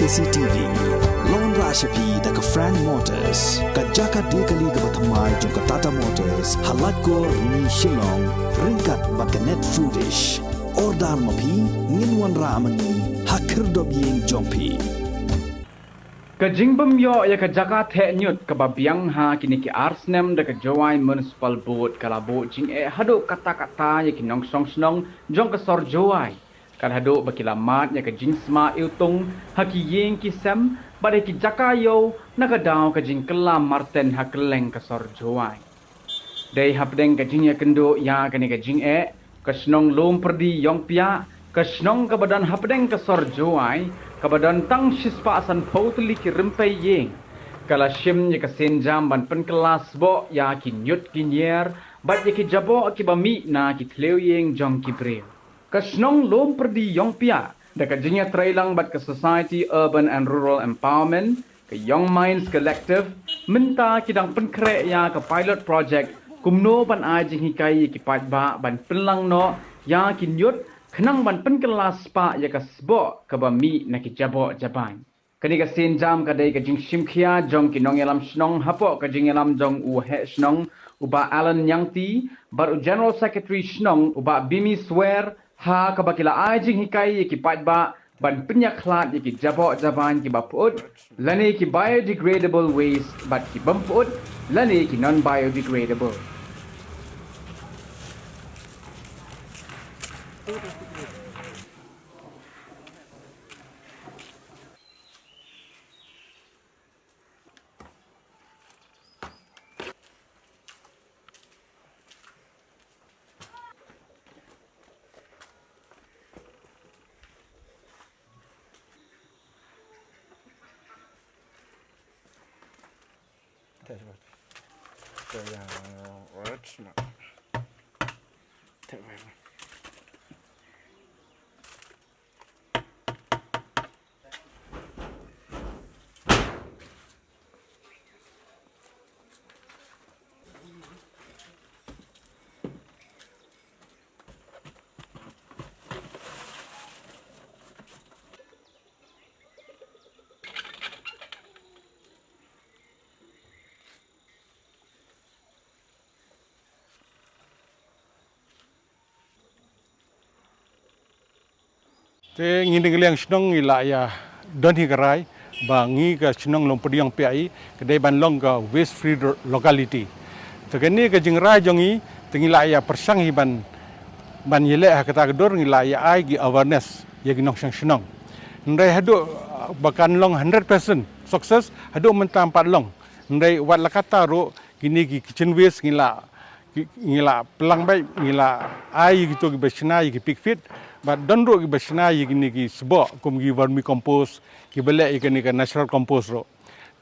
KCTV Lon Rashapi daga Frank Motors kajaka dekali ga bathamai jong Tata Motors halat ko ni Shillong ringkat bakanet foodish ordal mapi nginwan ramani hakir dobyeng jongpi Kajingbam yo ya kajaka the nyut kababiang ha kini ki arsnem da kajawai municipal board kalabo jing hado kata-kata ya kinong song snong jong kasor jawai kan hado bakilamat ya kajing sma iltung hakiyeng kisem badai ki jaka yo nakadaw kajing kelam marten hakeleng kasor jawai dai hapdeng kajing ya kendo ya kani kajing kasnong lom perdi yong pia kasnong kabadan hapdeng kasor jawai kabadan tang shispa asan pautli ki rempai yeng kala shim ya kasenjam ban pen kelas bo ya ki nyut ki nyer bat ya ki jabo ki bami na ki thleu yeng jong ki breu kasnong lom perdi yong pia da kajinya trailang bat ke Society Urban and Rural Empowerment ke Young Minds Collective minta kidang penkre ya ke pilot project kumno ban ajing hikai ki patba ban penlang no ya ki nyut kenang ban pen kelas pa ya kasbo kabami na ki jabo jaban kani ka senjam kadai ka jing shimkhia jong ki nong yalam snong hapo ka jing yalam jong u he snong uba Alan Yangti bar General Secretary snong uba Bimi Swear ha ka bakila ajing hikai ya ki patba ban penyaklat ya ki jabo jaban ki baput lani ki biodegradable waste bat ki bamput lani ki non biodegradable te ngini geliang snong ila ya don hi garai ba ngi ka snong lom podiang pai kedai ban long ka waste free locality te kene ka jingrai jongi tingila ya persang hi ban yele ha kata dor ngila ya ai gi awareness ya gi nong snong ndai hadu bakan long 100% sukses hadu mentam pat long ndai wat lakata ro kini gi kitchen waste ngila pelang bai ngila ai gitu gi besna gi pick fit but donro gi besna gi ni gi sbo kum gi vermi compost gi bele gi ni natural compost ro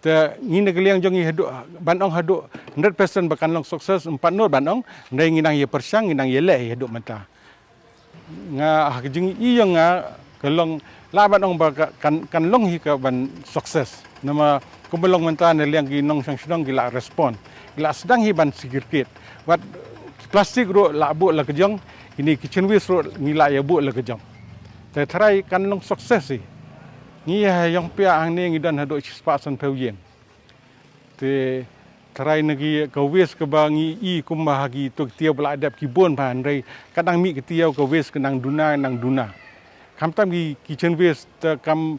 te ngine geliang jongi hadu banong hadu 100% bakan long sukses 4 no banong ndai nginang ye persang nginang ye le hadu mata nga jing i yang nga kelong la banong ba kan long hi ka ban sukses nama kumbelong menta ne liang gi nong sang sidong gi la respond gila sedang hi ban sikirkit wat plastik ro la bu la kejong ini kitchen waste ro ngila ya bu la kejong te try kan long sukses si ni ya yang pia ang ni ngidan hado spa san peuyeng te try nagi ka waste ka bangi i kum bahagi tok tiau bla adap ki bon ban rei kadang mi ki tiau ka waste kenang duna kam tam gi kitchen waste te kam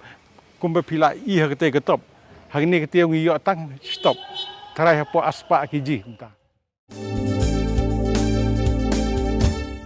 kum ba pila i ha kete ketop hari ni ki tiau ngi yo tang stop try hapo aspa ki ji entah